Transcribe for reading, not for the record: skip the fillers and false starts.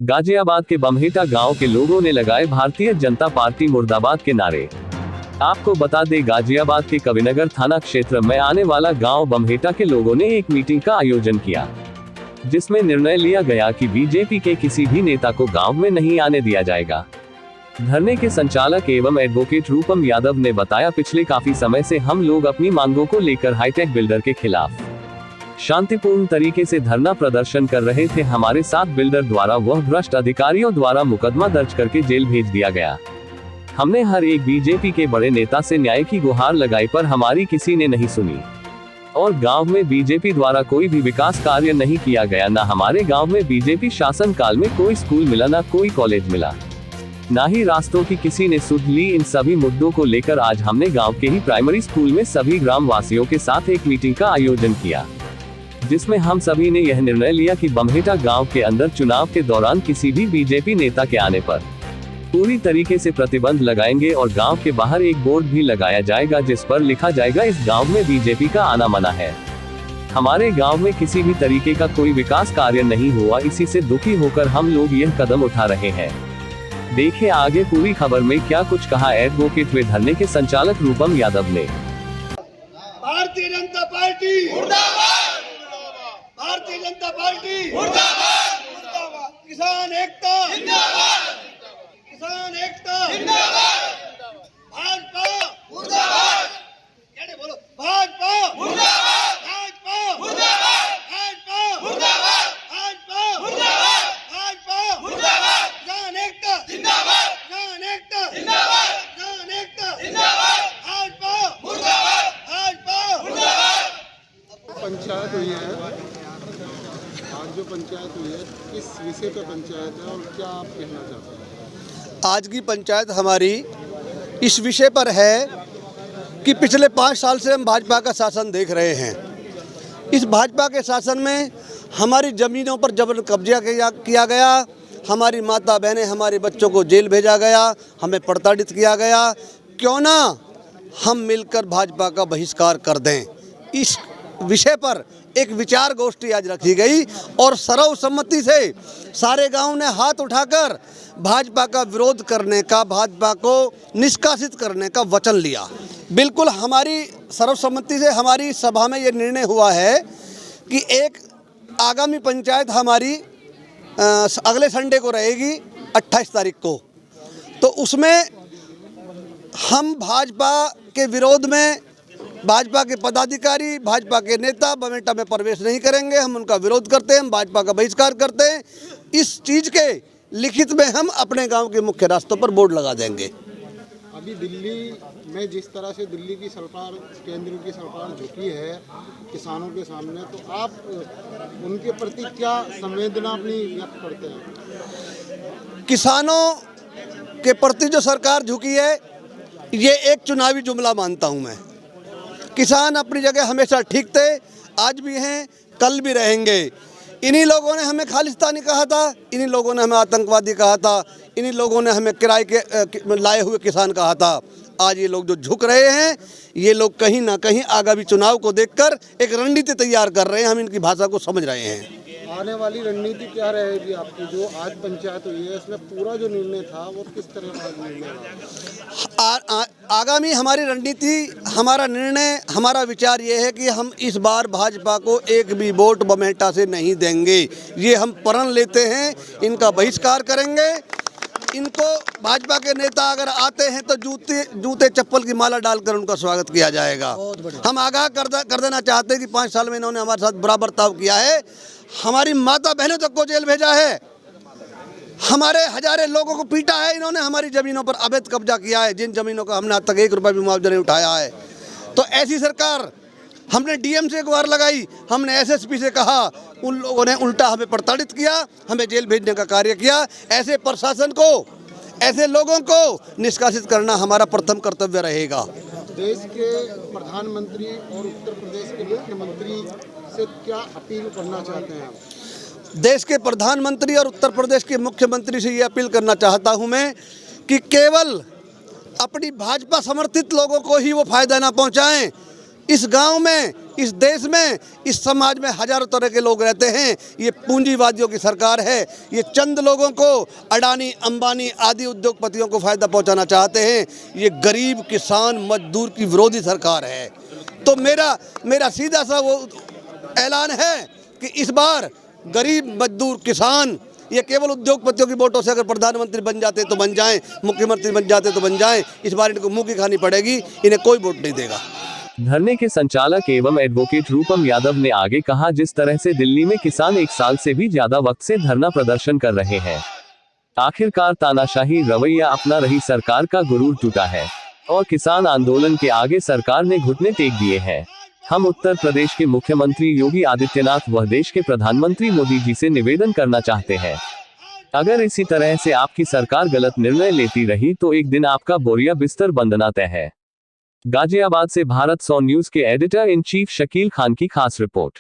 गाजियाबाद के बमहेटा गांव के लोगों ने लगाए भारतीय जनता पार्टी मुर्दाबाद के नारे। आपको बता दें, गाजियाबाद के कविनगर थाना क्षेत्र में आने वाला गांव बमहेटा के लोगों ने एक मीटिंग का आयोजन किया, जिसमें निर्णय लिया गया कि बीजेपी के किसी भी नेता को गांव में नहीं आने दिया जाएगा। धरने के संचालक एवं एडवोकेट रूपम यादव ने बताया, पिछले काफी समय से हम लोग अपनी मांगों को लेकर हाईटेक बिल्डर के खिलाफ शांतिपूर्ण तरीके से धरना प्रदर्शन कर रहे थे। हमारे साथ बिल्डर द्वारा वह भ्रष्ट अधिकारियों द्वारा मुकदमा दर्ज करके जेल भेज दिया गया। हमने हर एक बीजेपी के बड़े नेता से न्याय की गुहार लगाई, पर हमारी किसी ने नहीं सुनी और गांव में बीजेपी द्वारा कोई भी विकास कार्य नहीं किया गया। न हमारे गांव में बीजेपी शासन काल में कोई स्कूल मिला, न कोई कॉलेज मिला, ना ही रास्तों की किसी ने सुध ली। इन सभी मुद्दों को लेकर आज हमने गांव के ही प्राइमरी स्कूल में सभी ग्राम वासियों के साथ एक मीटिंग का आयोजन किया, जिसमें हम सभी ने यह निर्णय लिया कि बमहेटा गांव के अंदर चुनाव के दौरान किसी भी बीजेपी नेता के आने पर पूरी तरीके से प्रतिबंध लगाएंगे और गांव के बाहर एक बोर्ड भी लगाया जाएगा, जिस पर लिखा जाएगा इस गांव में बीजेपी का आना मना है। हमारे गांव में किसी भी तरीके का कोई विकास कार्य नहीं हुआ, इसी से दुखी होकर हम लोग यह कदम उठा रहे हैं। देखिए आगे पूरी खबर में क्या कुछ कहा एडवोकेट व धरने के संचालक रूपम यादव ने। भारतीय जनता पार्टी मुर्दाबाद, भारतीय जनता पार्टी मुर्दाबाद, मुर्दाबाद। किसान एकता जिंदाबाद, किसान एकता जिंदाबाद, भाजपा मुर्दाबाद, क्या बोलो, भाजपा मुर्दाबाद, भाजपा मुर्दाबाद, भाजपा मुर्दाबाद, भाजपा मुर्दाबाद, भाजपा मुर्दाबाद, किसान एकता जिंदाबाद, किसान एकता जिंदाबाद, किसान एकता जिंदाबाद, भाजपा मुर्दाबाद, भाजपा मुर्दाबाद। पंचायत हुई है, आज जो पंचायत हुई है किस विषय पे पंचायत है और क्या आप कहना चाहते हैं? आज की पंचायत हमारी इस विषय पर है कि पिछले 5 साल से हम भाजपा का शासन देख रहे हैं। इस भाजपा के शासन में हमारी ज़मीनों पर जबर कब्जा किया गया, हमारी माता बहनें, हमारे बच्चों को जेल भेजा गया, हमें प्रताड़ित किया गया। क्यों ना हम मिलकर भाजपा का बहिष्कार कर दें। इस विषय पर एक विचार गोष्ठी आज रखी गई और सर्वसम्मति से सारे गांव ने हाथ उठाकर भाजपा का विरोध करने का, भाजपा को निष्कासित करने का वचन लिया। बिल्कुल हमारी सर्वसम्मति से हमारी सभा में ये निर्णय हुआ है कि एक आगामी पंचायत हमारी अगले संडे को रहेगी 28 तारीख को। तो उसमें हम भाजपा के विरोध में भाजपा के पदाधिकारी, भाजपा के नेता बमहेटा में प्रवेश नहीं करेंगे। हम उनका विरोध करते हैं, हम भाजपा का बहिष्कार करते हैं। इस चीज़ के लिखित में हम अपने गांव के मुख्य रास्तों पर बोर्ड लगा देंगे। अभी दिल्ली में जिस तरह से दिल्ली की सरकार, केंद्र की सरकार झुकी है किसानों के सामने, तो आप उनके प्रति क्या संवेदना अपनी व्यक्त करते हैं? किसानों के प्रति जो सरकार झुकी है, ये एक चुनावी जुमला मानता हूँ मैं। किसान अपनी जगह हमेशा ठीक थे, आज भी हैं, कल भी रहेंगे। इन्हीं लोगों ने हमें खालिस्तानी कहा था, इन्हीं लोगों ने हमें आतंकवादी कहा था, इन्हीं लोगों ने हमें किराए के लाए हुए किसान कहा था। आज ये लोग जो झुक रहे हैं, ये लोग कहीं ना कहीं आगामी चुनाव को देखकर एक रणनीति तैयार कर रहे हैं। हम इनकी भाषा को समझ रहे हैं। आने वाली रणनीति क्या रहेगी आपकी? जो आज पंचायत हुई है इसमें पूरा जो निर्णय था वो किस तरह का निर्णय रहा? आगामी हमारी रणनीति, हमारा निर्णय, हमारा विचार ये है कि हम इस बार भाजपा को एक भी वोट बमहेटा से नहीं देंगे। ये हम प्रण लेते हैं, इनका बहिष्कार करेंगे। इनको भाजपा के नेता अगर आते हैं तो जूते चप्पल की माला डालकर उनका स्वागत किया जाएगा। हम आगाह कर देना चाहते हैं कि 5 साल में इन्होंने हमारे साथ बुरा बर्ताव किया है। हमारी माता बहनों तक को जेल भेजा है, हमारे हजारों लोगों को पीटा है। इन्होंने हमारी ज़मीनों पर अवैध कब्जा किया है, जिन ज़मीनों का हमने आज तक 1 रुपया भी मुआवजा नहीं उठाया है। तो ऐसी सरकार, हमने डीएम से गुहार लगाई, हमने एसएसपी से कहा, उन लोगों ने उल्टा हमें प्रताड़ित किया, हमें जेल भेजने का कार्य किया। ऐसे प्रशासन को, ऐसे लोगों को निष्कासित करना हमारा प्रथम कर्तव्य रहेगा। देश के प्रधानमंत्री और उत्तर प्रदेश के मुख्यमंत्री से क्या अपील करना चाहते हैं आप? देश के प्रधानमंत्री और उत्तर प्रदेश के मुख्यमंत्री से ये अपील करना चाहता हूँ मैं कि केवल अपनी भाजपा समर्थित लोगों को ही वो फायदा ना पहुँचाएं, इस गांव में, इस देश में, इस समाज में हजारों तरह के लोग रहते हैं। ये पूंजीवादियों की सरकार है। ये चंद लोगों को, अडानी, अंबानी आदि उद्योगपतियों को फायदा पहुंचाना चाहते हैं। ये गरीब, किसान, मजदूर की विरोधी सरकार है। तो मेरा सीधा सा वो ऐलान है कि इस बार गरीब, मजदूर, किसान ये केवल उद्योगपतियों की वोटों से अगर प्रधानमंत्री बन जाते तो बन जाएं, मुख्यमंत्री बन जाते तो बन जाएं। इस बार इनको मुंह की खानी पड़ेगी, इन्हें कोई वोट नहीं देगा। धरने के संचालक एवं एडवोकेट रूपम यादव ने आगे कहा, जिस तरह से दिल्ली में किसान 1 साल से भी ज्यादा वक्त से धरना प्रदर्शन कर रहे हैं, आखिरकार तानाशाही रवैया अपना रही सरकार का गुरूर टूटा है और किसान आंदोलन के आगे सरकार ने घुटने टेक दिए हैं। हम उत्तर प्रदेश के मुख्यमंत्री योगी आदित्यनाथ व देश के प्रधानमंत्री मोदी जी से निवेदन करना चाहते हैं, अगर इसी तरह से आपकी सरकार गलत निर्णय लेती रही तो एक दिन आपका बोरिया बिस्तर बंधना तय है। गाजियाबाद से भारत 100 न्यूज के editor in chief Shakeel Khan की खास रिपोर्ट।